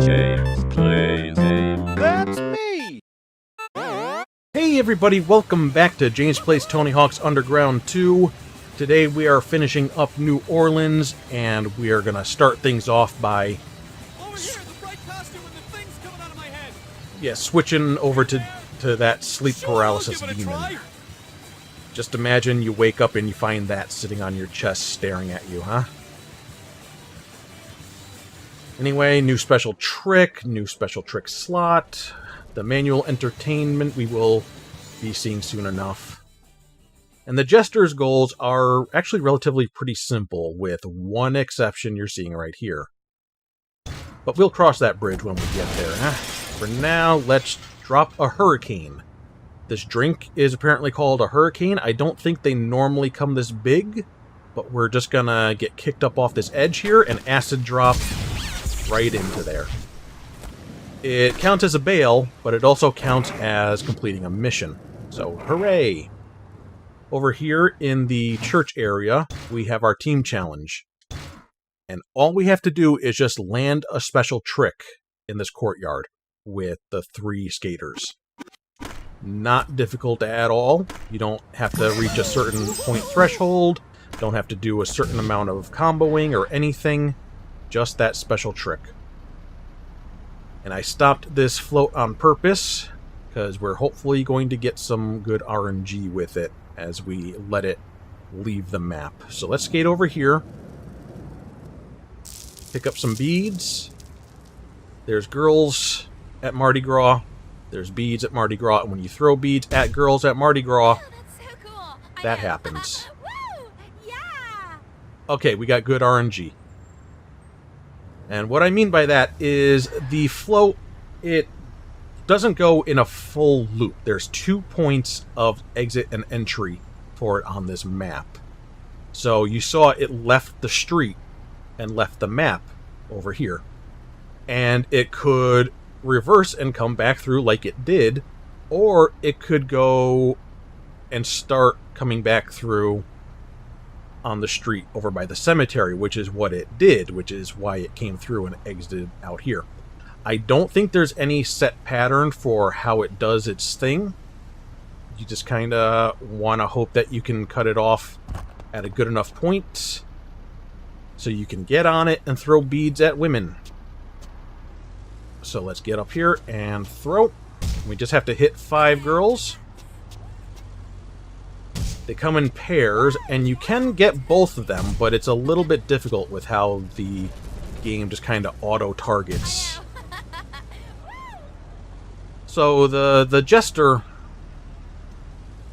James Plays Games. That's me! Hey everybody, welcome back to James Plays Tony Hawk's Underground 2. Today we are finishing up New Orleans, and we are going to start things off by... Over here, the bright costume with the things coming out of my head! Yeah, switching over to that sleep paralysis I'll give it a demon. try. Just imagine you wake up and you find that sitting on your chest staring at you, huh? Anyway, new special trick slot. The manual entertainment we will be seeing soon enough. And the Jester's goals are actually relatively pretty simple, with one exception you're seeing right here. But we'll cross that bridge when we get there, huh? For now, let's drop a hurricane. This drink is apparently called a hurricane. I don't think they normally come this big, but we're just gonna get kicked up off this edge here and acid drop right into there. It counts as a bail, but it also counts as completing a mission. So, hooray! Over here in the church area, we have our team challenge. And all we have to do is just land a special trick in this courtyard with the 3 skaters. Not difficult at all. You don't have to reach a certain point threshold, don't have to do a certain amount of comboing or anything. Just that special trick. And I stopped this float on purpose, because we're hopefully going to get some good RNG with it as we let it leave the map. So let's skate over here. Pick up some beads. There's girls at Mardi Gras. There's beads at Mardi Gras. And when you throw beads at girls at Mardi Gras, That's so cool. that happens. Woo! Yeah! Okay, we got good RNG. And what I mean by that is the float, it doesn't go in a full loop. There's 2 points of exit and entry for it on this map. So you saw it left the street and left the map over here. And it could reverse and come back through like it did, or it could go and start coming back through on the street over by the cemetery, which is what it did, which is why it came through and exited out here. I don't think there's any set pattern for how it does its thing. You just kind of want to hope that you can cut it off at a good enough point so you can get on it and throw beads at women. So let's get up here and throw. We just have to hit 5 girls. They come in pairs, and you can get both of them, but it's a little bit difficult with how the game just kind of auto-targets. So the Jester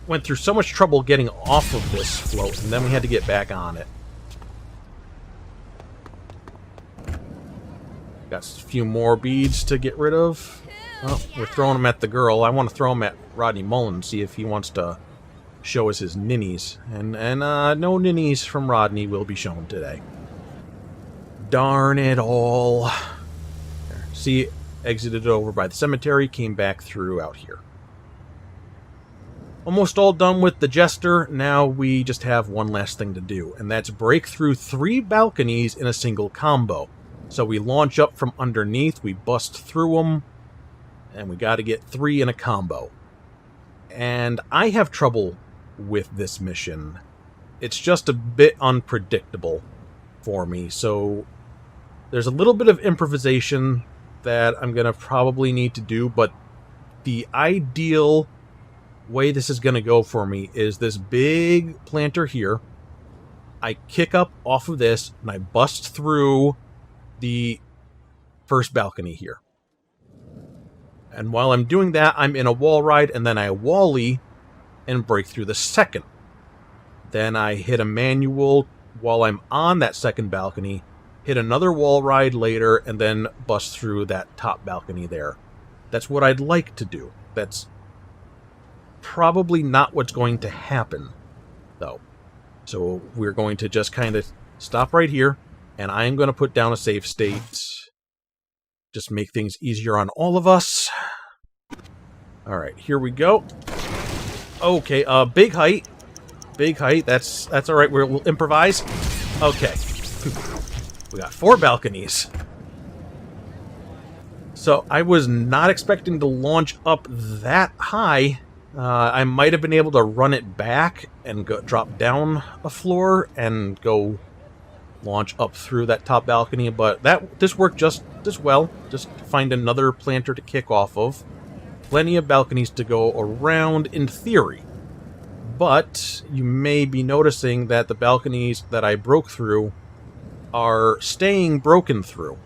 went through so much trouble getting off of this float, and then we had to get back on it. Got a few more beads to get rid of. Oh, we're throwing them at the girl. I want to throw them at Rodney Mullen, see if he wants to show us his ninnies. And no ninnies from Rodney will be shown today. Darn it all. There. See, exited over by the cemetery, came back through out here. Almost all done with the Jester. Now we just have one last thing to do, and that's break through 3 balconies in a single combo. So we launch up from underneath, we bust through them, and we got to get 3 in a combo. And I have trouble with this mission. It's just a bit unpredictable for me, so there's a little bit of improvisation that I'm going to probably need to do, but the ideal way this is going to go for me is this big planter here. I kick up off of this, and I bust through the first balcony here. And while I'm doing that, I'm in a wall ride, and then I wall-e and break through the second. Then I hit a manual while I'm on that second balcony, hit another wall ride later, and then bust through that top balcony there. That's what I'd like to do. That's probably not what's going to happen, though. So we're going to just kind of stop right here, and I'm going to put down a save state. Just make things easier on all of us. Alright, here we go. Okay, big height. Big height, that's alright, we'll improvise. Okay. We got 4 balconies. So I was not expecting to launch up that high. I might have been able to run it back and drop down a floor and go launch up through that top balcony, but this worked just as well. Just find another planter to kick off of. Plenty of balconies to go around in theory. But you may be noticing that the balconies that I broke through are staying broken through.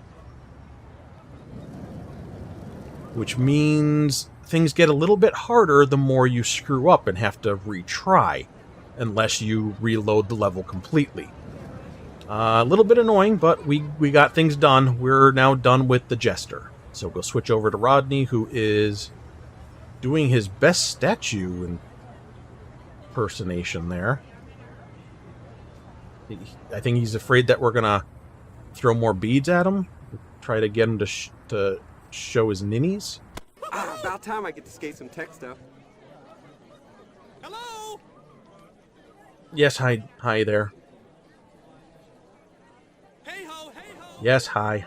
Which means things get a little bit harder the more you screw up and have to retry, unless you reload the level completely. A little bit annoying, but we got things done. We're now done with the Jester. So we'll switch over to Rodney, who is doing his best statue impersonation there. I think he's afraid that we're gonna throw more beads at him. Try to get him to show his ninnies. About time I get to skate some tech stuff. Hello? Yes, hi there. Hey ho, hey ho. Yes, hi.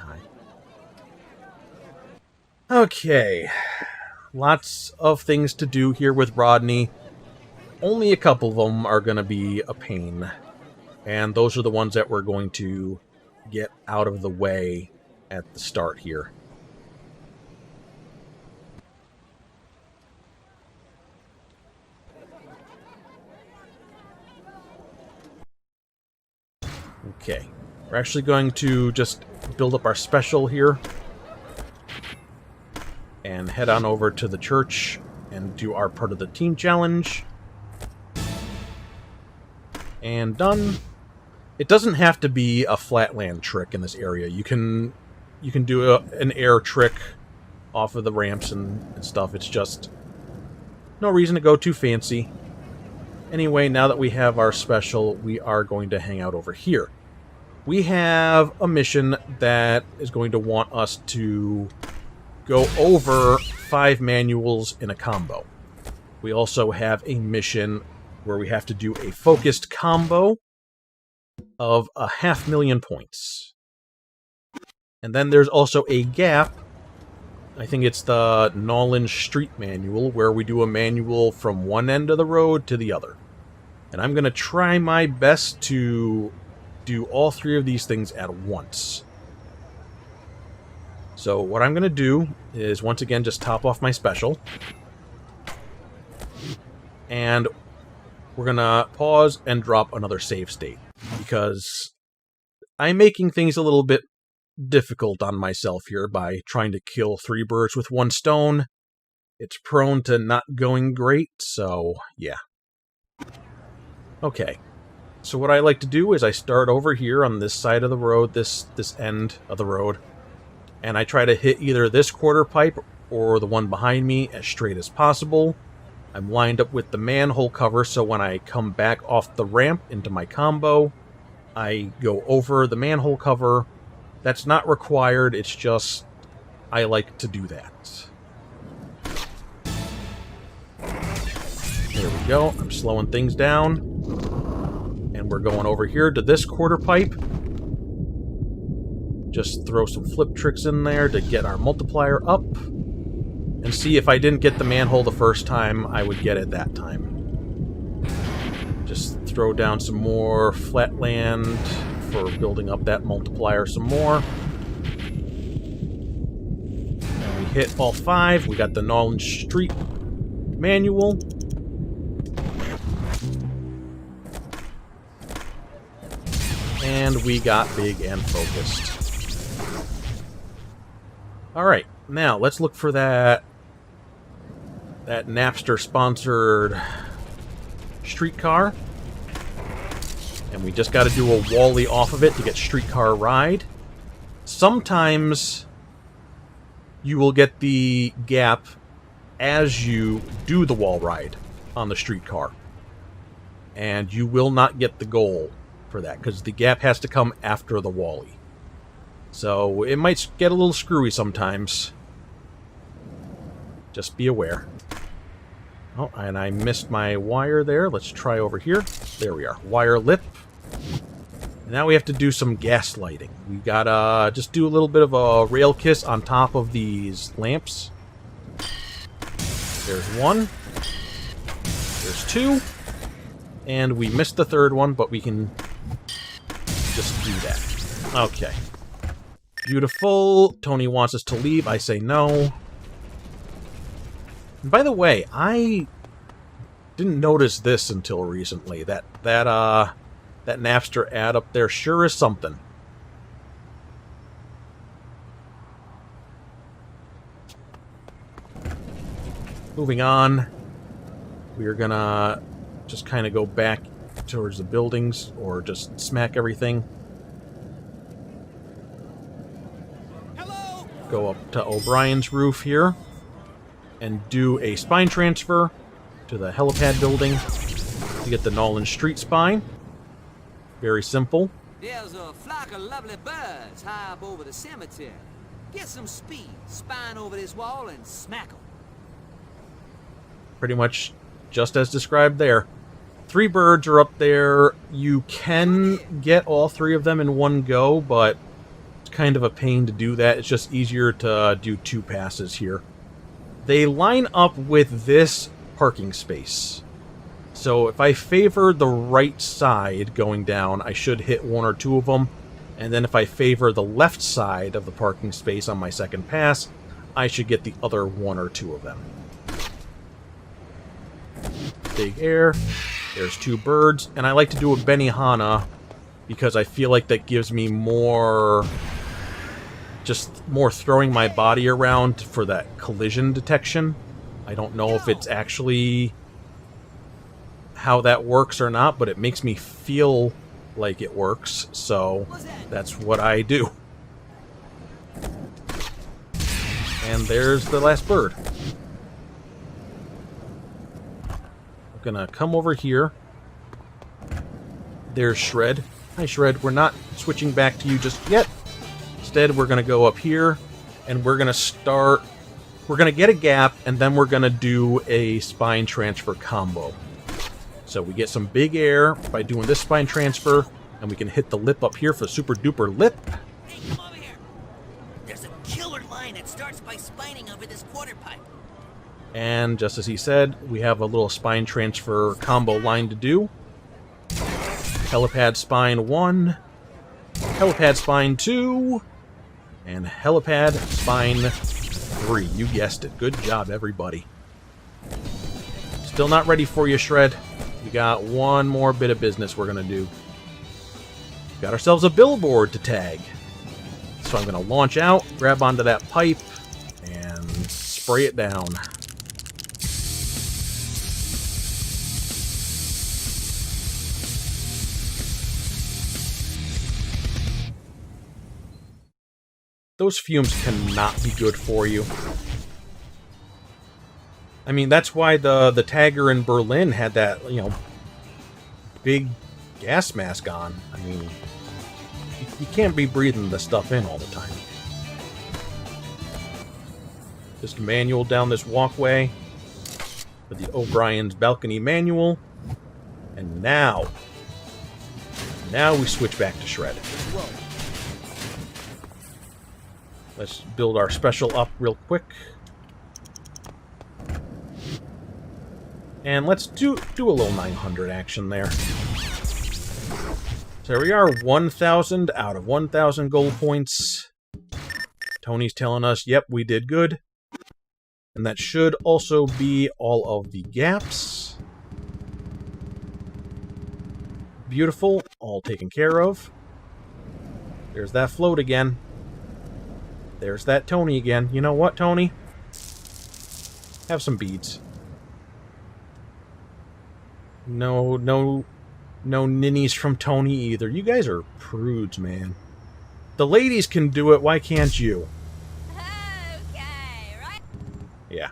Okay. Lots of things to do here with Rodney. Only a couple of them are going to be a pain. And those are the ones that we're going to get out of the way at the start here. Okay. We're actually going to just build up our special here and head on over to the church and do our part of the team challenge. And done. It doesn't have to be a flatland trick in this area. You can do an air trick off of the ramps and stuff. It's just no reason to go too fancy. Anyway, now that we have our special, we are going to hang out over here. We have a mission that is going to want us to go over 5 manuals in a combo. We also have a mission where we have to do a focused combo of 500,000 points. And then there's also a gap. I think it's the Knowledge Street Manual, where we do a manual from one end of the road to the other. And I'm going to try my best to do all 3 of these things at once. So what I'm going to do is, once again, just top off my special. And we're going to pause and drop another save state, because I'm making things a little bit difficult on myself here by trying to kill 3 birds with 1 stone. It's prone to not going great, so yeah. Okay. So what I like to do is I start over here on this side of the road, this end of the road, and I try to hit either this quarter pipe or the one behind me as straight as possible. I'm lined up with the manhole cover, so when I come back off the ramp into my combo, I go over the manhole cover. That's not required, it's just I like to do that. There we go. I'm slowing things down. And we're going over here to this quarter pipe. Just throw some flip tricks in there to get our multiplier up. And see, if I didn't get the manhole the first time, I would get it that time. Just throw down some more flatland for building up that multiplier some more. And we hit all 5. We got the Knowledge Street Manual. And we got big and focused. Alright, now let's look for that Napster-sponsored streetcar. And we just got to do a Wally off of it to get Streetcar Ride. Sometimes you will get the gap as you do the wall ride on the streetcar. And you will not get the goal for that, because the gap has to come after the Wally. So it might get a little screwy sometimes. Just be aware. Oh, and I missed my wire there. Let's try over here. There we are. Wire lip. Now we have to do some gas lighting. We gotta just do a little bit of a rail kiss on top of these lamps. There's one. There's two. And we missed the third one, but we can just do that. Okay. Beautiful. Tony wants us to leave. I say no. And by the way, I didn't notice this until recently. That Napster ad up there sure is something. Moving on. We are gonna just kind of go back towards the buildings or just smack everything. Hello? Go up to O'Brien's roof here and do a spine transfer to the helipad building to get the Nolan Street spine. Very simple. There's a flock of lovely birds high up over the cemetery. Get some speed, spine over this wall, and smack 'em. Pretty much just as described there. 3 birds are up there. You can get all 3 of them in one go, but it's kind of a pain to do that. It's just easier to do 2 passes here. They line up with this parking space. So if I favor the right side going down, I should hit 1 or 2 of them. And then if I favor the left side of the parking space on my second pass, I should get the other 1 or 2 of them. Big air. There's 2 birds. And I like to do a Benihana because I feel like that gives me more... just more throwing my body around for that collision detection. I don't know if it's actually how that works or not, but it makes me feel like it works, so that's what I do. And there's the last bird. I'm gonna come over here. There's Shred. Hi, Shred. We're not switching back to you just yet. Instead, we're gonna go up here, and we're gonna start... We're gonna get a gap, and then we're gonna do a spine transfer combo. So we get some big air by doing this spine transfer, and we can hit the lip up here for super duper lip. Hey, come over here. There's a killer line that starts by spining over this quarter pipe. And just as he said, we have a little spine transfer combo line to do. Helipad spine 1, helipad spine 2, and helipad spine 3. You guessed it. Good job, everybody. Still not ready for you, Shred. We got one more bit of business we're going to do. Got ourselves a billboard to tag. So I'm going to launch out, grab onto that pipe, and spray it down. Those fumes cannot be good for you. I mean, that's why the tagger in Berlin had that, you know, big gas mask on. I mean, you can't be breathing the stuff in all the time. Just manual down this walkway with the O'Brien's balcony manual. And now we switch back to Shred. Let's build our special up real quick. And let's do a little 900 action there. So there we are, 1,000 out of 1,000 gold points. Tony's telling us, yep, we did good. And that should also be all of the gaps. Beautiful, all taken care of. There's that float again. There's that Tony again. You know what, Tony? Have some beads. No ninnies from Tony either. You guys are prudes, man. The ladies can do it, why can't you? Okay, right? Yeah.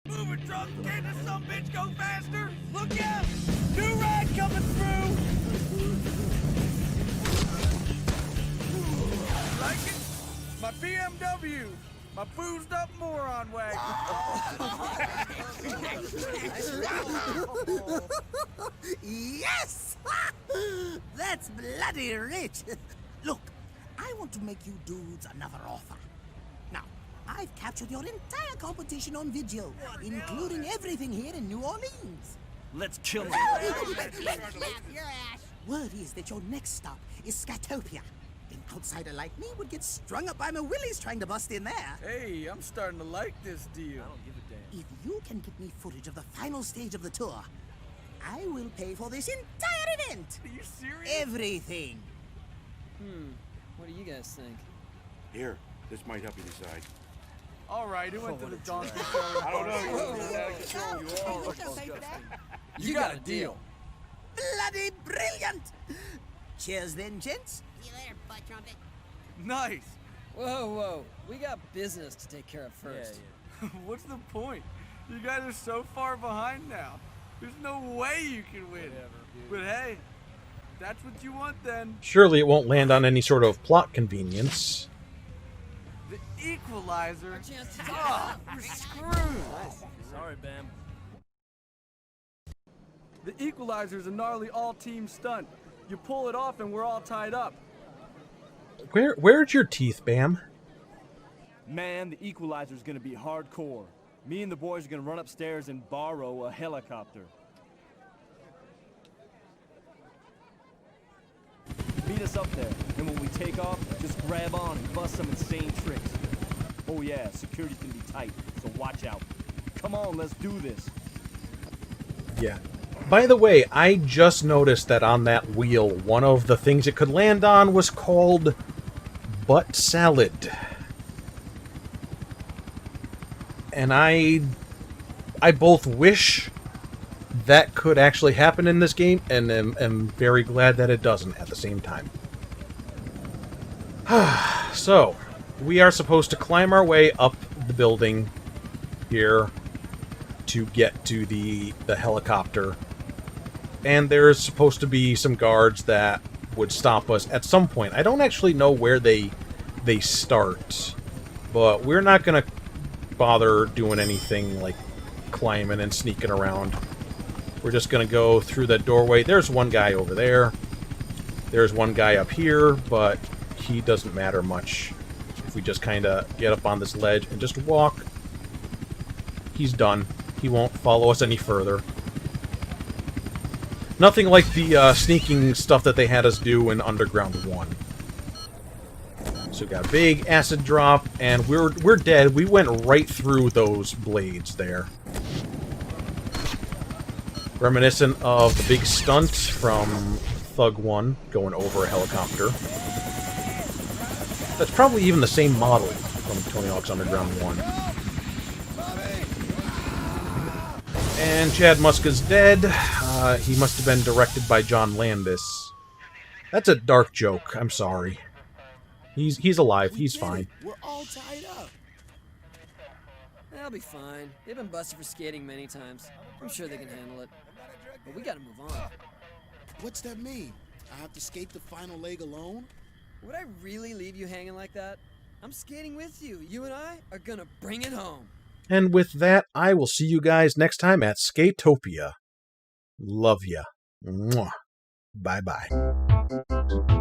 Move it, truck! Can't this some bitch go faster? Look out! New ride coming through! Like it? My BMW! My boozed up moron wagon. Yes! That's bloody rich. Look, I want to make you dudes another offer. Now, I've captured your entire competition on video, including everything here in New Orleans. Let's kill him. Word is that your next stop is Scatopia. An outsider like me would get strung up by my willies trying to bust in there. Hey, I'm starting to like this deal. If you can get me footage of the final stage of the tour, I will pay for this entire event. Are you serious? Everything. What do you guys think? Here, this might help you decide. All right, it went to the donkey. I don't know. You got a deal. Bloody brilliant! Cheers then, gents. See you later, butt trumpet. Nice. Whoa. We got business to take care of first. What's the point? You guys are so far behind now. There's no way you can win. But hey, that's what you want then. Surely it won't land on any sort of plot convenience. The equalizer. Chance to Oh, we're screwed. Sorry, Bam. The equalizer's a gnarly all-team stunt. You pull it off and we're all tied up. Where's your teeth, Bam? Man, the equalizer's gonna be hardcore. Me and the boys are gonna run upstairs and borrow a helicopter. Meet us up there, and when we take off, just grab on and bust some insane tricks. Oh yeah, security's gonna be tight, so watch out. Come on, let's do this. Yeah. By the way, I just noticed that on that wheel, one of the things it could land on was called butt salad. And I both wish that could actually happen in this game, and am very glad that it doesn't at the same time. So, we are supposed to climb our way up the building here to get to the helicopter. And there's supposed to be some guards that would stop us at some point. I don't actually know where they start, but we're not going to bother doing anything like climbing and sneaking around. We're just going to go through that doorway. There's one guy over there. There's one guy up here, but he doesn't matter much. If we just kind of get up on this ledge and just walk, he's done. He won't follow us any further. Nothing like the sneaking stuff that they had us do in Underground 1. So we got a big acid drop, and we're dead. We went right through those blades there. Reminiscent of the big stunt from Thug 1, going over a helicopter. That's probably even the same model from Tony Hawk's Underground 1. And Chad Muska's dead. He must have been directed by John Landis. That's a dark joke. I'm sorry. He's alive. He's fine. We're all tied up. They'll be fine. They've been busted for skating many times. I'm sure they can handle it. But we gotta move on. What's that mean? I have to skate the final leg alone? Would I really leave you hanging like that? I'm skating with you. You and I are gonna bring it home. And with that, I will see you guys next time at Skatopia. Love ya. Mwah. Bye-bye.